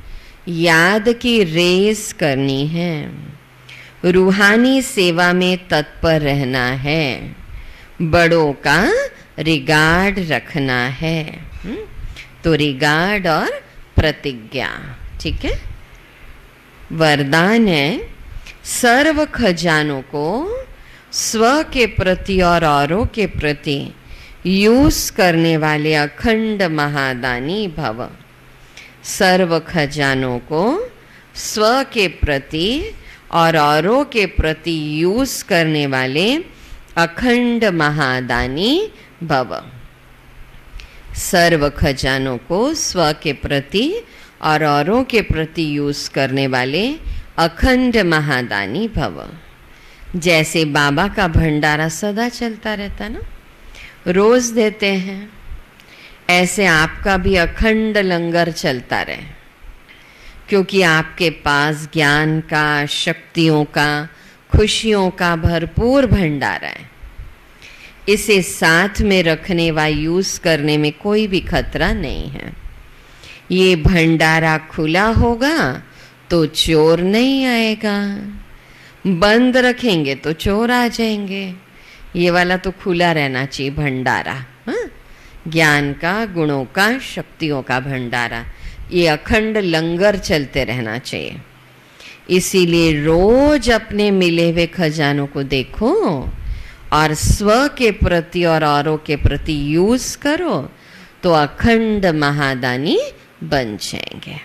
याद की रेस करनी है, रूहानी सेवा में तत्पर रहना है, बड़ों का रिगार्ड रखना है। तो रिगार्ड और प्रतिज्ञा। ठीक है, वरदान है सर्व खजानों को स्व के प्रति और औरों के प्रति यूज करने वाले अखंड महादानी भव। सर्व खजानों को स्व के प्रति और औरों के प्रति यूज करने वाले अखंड महादानी भव। सर्व खजानों को स्व के प्रति और औरों के प्रति यूज करने वाले अखंड महादानी भव। जैसे बाबा का भंडारा सदा चलता रहता ना, रोज देते हैं, ऐसे आपका भी अखंड लंगर चलता रहे, क्योंकि आपके पास ज्ञान का, शक्तियों का, खुशियों का भरपूर भंडारा है। इसे साथ में रखने व यूज करने में कोई भी खतरा नहीं है। ये भंडारा खुला होगा तो चोर नहीं आएगा, बंद रखेंगे तो चोर आ जाएंगे। ये वाला तो खुला रहना चाहिए भंडारा, हाँ? ज्ञान का, गुणों का, शक्तियों का भंडारा, ये अखंड लंगर चलते रहना चाहिए। इसीलिए रोज अपने मिले हुए खजानों को देखो और स्व के प्रति और औरों के प्रति यूज करो तो अखंड महादानी बन जाएंगे।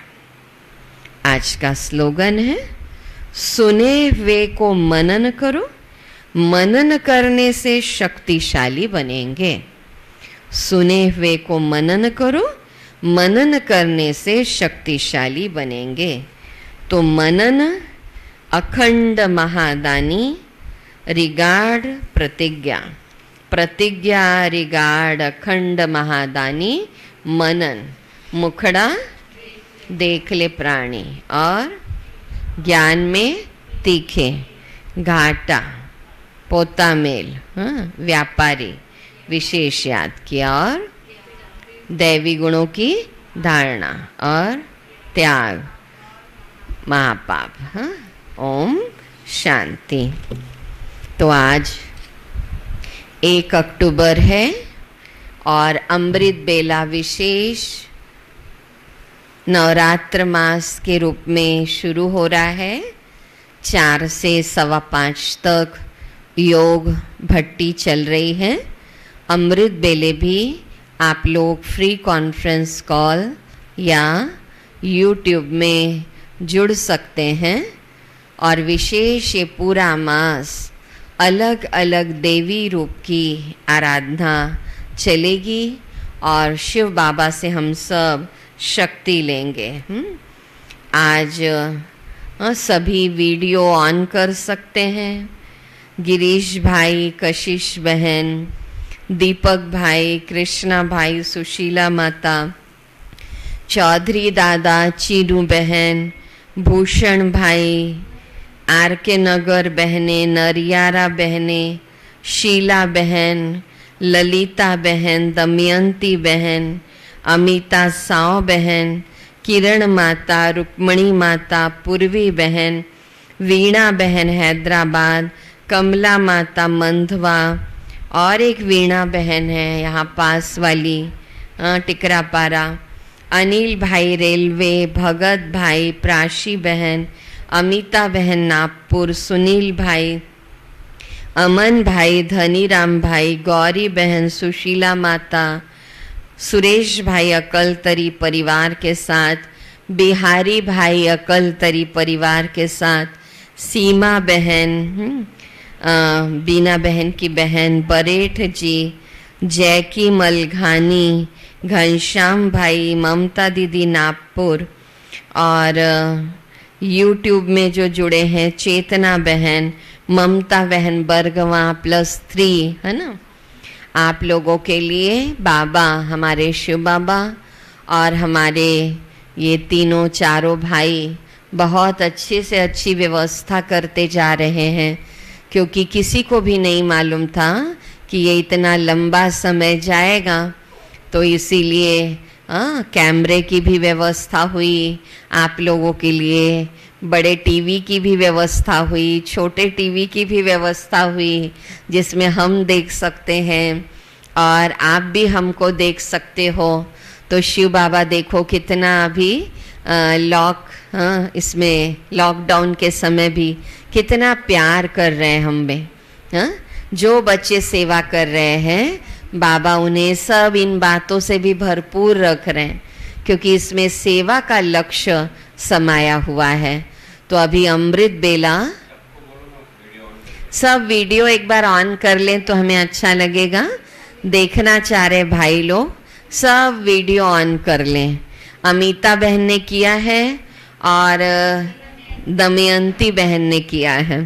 आज का स्लोगन है, सुने हुए को मनन करो, मनन करने से शक्तिशाली बनेंगे। सुने हुए को मनन करो, मनन करने से शक्तिशाली बनेंगे। तो मनन अखंड महादानी, रिगार्ड प्रतिज्ञा, प्रतिज्ञा रिगार्ड अखंड महादानी, मनन मुखड़ा देख ले प्राणी, और ज्ञान में तीखे, घाटा पोता मेल, हाँ, व्यापारी विशेष याद किया, और दैवी गुणों की धारणा और त्याग महापाप, हाँ। ओम शांति। तो आज 1 अक्टूबर है और अमृत बेला विशेष नवरात्र मास के रूप में शुरू हो रहा है। 4 से 5:15 तक योग भट्टी चल रही है। अमृत बेले भी आप लोग फ्री कॉन्फ्रेंस कॉल या यूट्यूब में जुड़ सकते हैं। और विशेष ये पूरा मास अलग अलग देवी रूप की आराधना चलेगी और शिव बाबा से हम सब शक्ति लेंगे। आज सभी वीडियो ऑन कर सकते हैं। गिरीश भाई, कशिश बहन, दीपक भाई, कृष्णा भाई, सुशीला माता, चौधरी दादा, चीनू बहन, भूषण भाई, आर के नगर बहने, नरियारा बहने, शीला बहन, ललिता बहन, दमयंती बहन, अमिता साव बहन, किरण माता, रुक्मणी माता, पूर्वी बहन, वीणा बहन हैदराबाद, कमला माता मंधवा, और एक वीणा बहन है यहाँ पास वाली टिकरापारा, अनिल भाई रेलवे, भगत भाई, प्राशी बहन, अमिता बहन नागपुर, सुनील भाई, अमन भाई, धनीराम भाई, गौरी बहन, सुशीला माता, सुरेश भाई अकलतरी परिवार के साथ, बिहारी भाई अकलतरी परिवार के साथ, सीमा बहन, बीना बहन की बहन, बरेठ जी, जैकी मलघानी, घनश्याम भाई, ममता दीदी नागपुर, और यूट्यूब में जो जुड़े हैं चेतना बहन, ममता बहन बरगवा +3, है ना। आप लोगों के लिए बाबा, हमारे शिव बाबा और हमारे ये तीनों चारों भाई बहुत अच्छे से अच्छी व्यवस्था करते जा रहे हैं, क्योंकि किसी को भी नहीं मालूम था कि ये इतना लंबा समय जाएगा। तो इसीलिए कैमरे की भी व्यवस्था हुई, आप लोगों के लिए बड़े टीवी की भी व्यवस्था हुई, छोटे टीवी की भी व्यवस्था हुई, जिसमें हम देख सकते हैं और आप भी हमको देख सकते हो। तो शिव बाबा देखो कितना अभी इसमें लॉकडाउन के समय भी कितना प्यार कर रहे हैं हम में। जो बच्चे सेवा कर रहे हैं बाबा उन्हें सब इन बातों से भी भरपूर रख रहे हैं क्योंकि इसमें सेवा का लक्ष्य समाया हुआ है। तो अभी अमृत बेला, सब वीडियो एक बार ऑन कर लें तो हमें अच्छा लगेगा। देखना चाह रहे भाई लोग सब वीडियो ऑन कर लें। अमिता बहन ने किया है और दमयंती बहन ने किया है,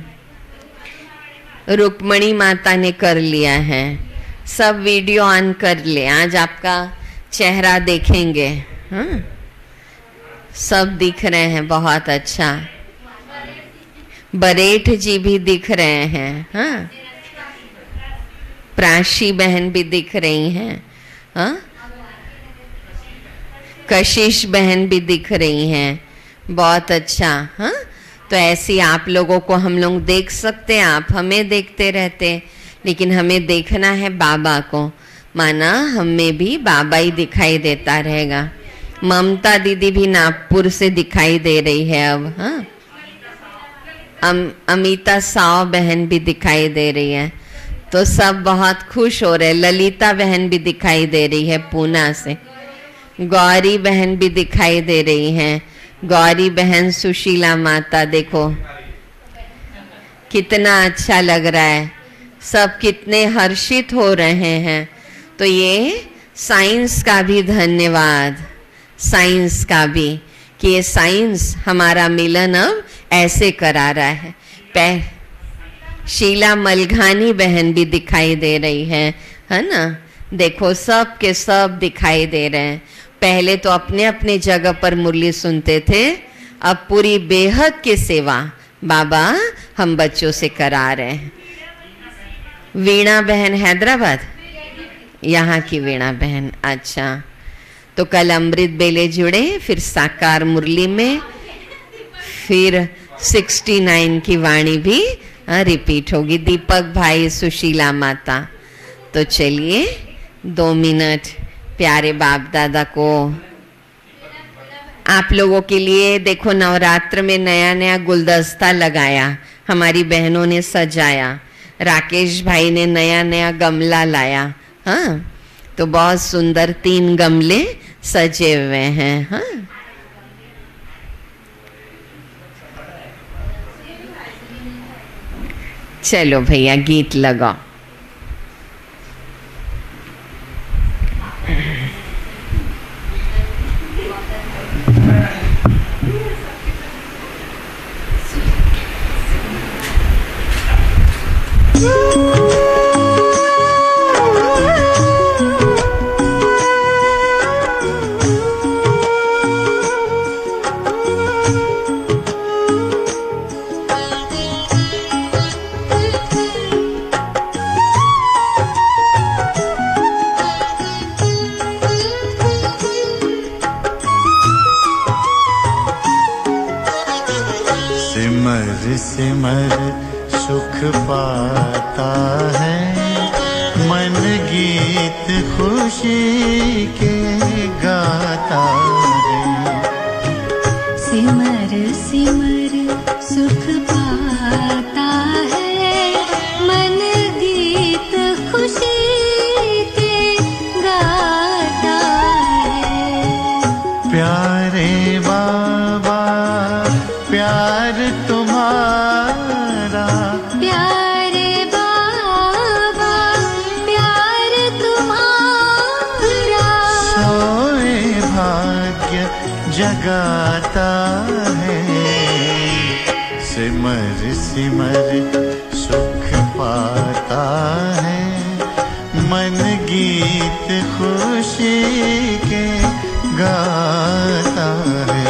रुक्मणी माता ने कर लिया है। सब वीडियो ऑन कर ले, आज आपका चेहरा देखेंगे। हाँ, सब दिख रहे हैं, बहुत अच्छा। बरेठ जी भी दिख रहे हैं। हाँ, प्राशी बहन भी दिख रही हैं। हाँ, कशिश बहन भी दिख रही हैं, बहुत अच्छा। हाँ, तो ऐसी आप लोगों को हम लोग देख सकते हैं, आप हमें देखते रहते, लेकिन हमें देखना है बाबा को, माना हमें भी बाबा ही दिखाई देता रहेगा। ममता दीदी भी नागपुर से दिखाई दे रही है अब। हाँ, अमिता साव बहन भी दिखाई दे रही है, तो सब बहुत खुश हो रहे। ललिता बहन भी दिखाई दे रही है पूना से, गौरी बहन भी दिखाई दे रही हैं। गौरी बहन, सुशीला माता, देखो कितना अच्छा लग रहा है, सब कितने हर्षित हो रहे हैं। तो ये साइंस का भी धन्यवाद, साइंस का भी, कि ये साइंस हमारा मिलन अब ऐसे करा रहा है। शीला मलघानी बहन भी दिखाई दे रही है ना। देखो सब के सब दिखाई दे रहे हैं। पहले तो अपने अपने जगह पर मुरली सुनते थे, अब पूरी बेहद की सेवा बाबा हम बच्चों से करा रहे हैं। वीणा बहन हैदराबाद, यहाँ की वीणा बहन, अच्छा। तो कल अमृत बेले जुड़े, फिर साकार मुरली में, फिर 69 की वाणी भी रिपीट होगी। दीपक भाई, सुशीला माता। तो चलिए 2 मिनट प्यारे बाप दादा को आप लोगों के लिए। देखो नवरात्र में नया नया गुलदस्ता लगाया, हमारी बहनों ने सजाया, राकेश भाई ने नया नया गमला लाया। हाँ, तो बहुत सुंदर 3 गमले सजे हुए हैं। हाँ, चलो भैया गीत लगाओ। सिमर सुख पाता है, मन गीत खुशी के गाता है। सिमर सिमर सुख पाता है, मन गीत खुशी के गाता है। प्यारे बाबा प्यार तुम्हारा, प्यारे बाबा प्यार तुम्हारा, सोए भाग्य जगाता है। सिमर सिमर सुख पाता है, मन गीत खुशी के गाता है।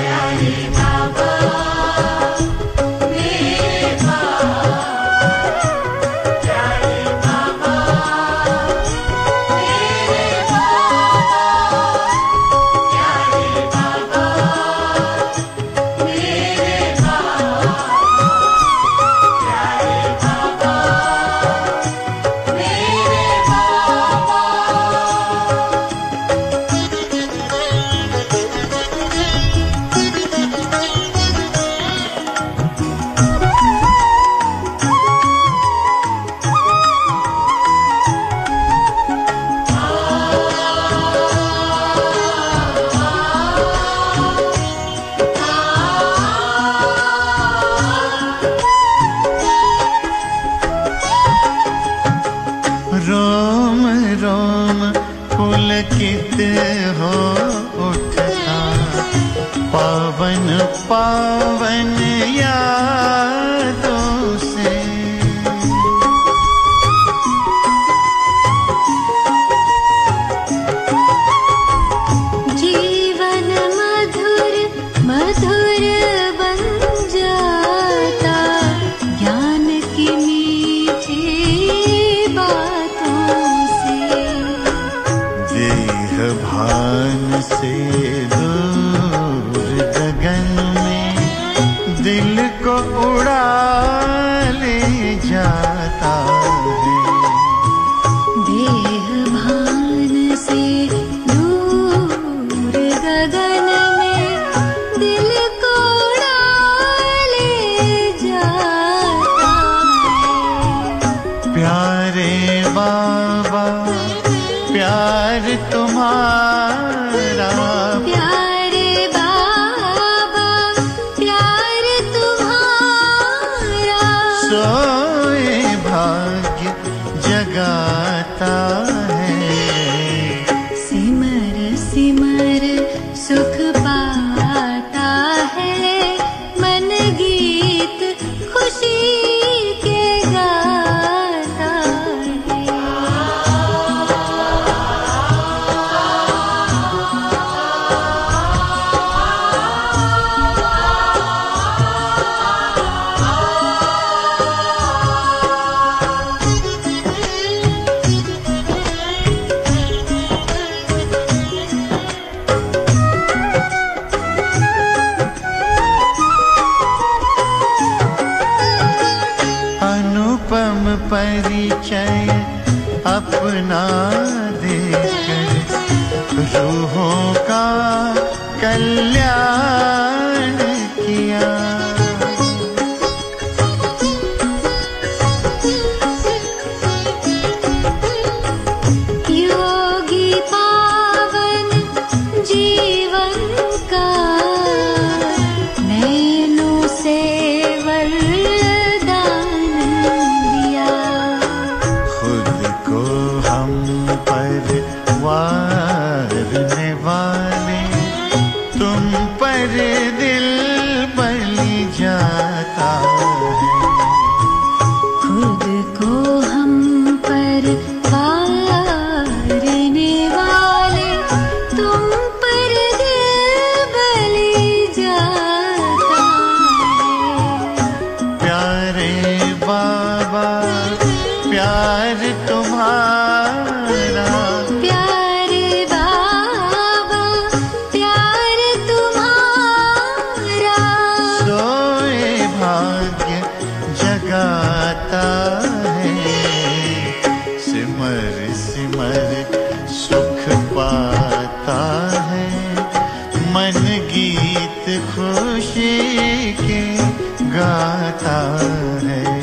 पावन यादों से। जीवन मधुर मधुर बन जाता ज्ञान की मीठी बातों से। देह भान से दूर गगन में दिल को उड़ा ले जाता है। देह भान से दूर गगन में दिल को उड़ा ले जाता है। प्यारे बाबा प्यार तुम्हारा, प्यारे बाबा प्यार तुम्हारा, सोए भाग्य जगाता है। सिमर सिमर सुख पाता है, मन गीत खुशी के गाता है। अनुपम परिचय अपना देकर रूहों का कल्याण किया। योगी पावन जीवन का नैनों से वरदान दिया। खुद को हम पर वारने वाले तुम पर दिल बलि जाता है। खुद को हम पर वारने वाले तुम पर दिल बलि जाता है। प्यारे बाबा प्यार तुम्हारा, प्यारे बाबा प्यार तुम्हारा, सोए भाग्य जगाता है। सिमर सिमर सुख पाता है, मन गीत खुशी के गाता है।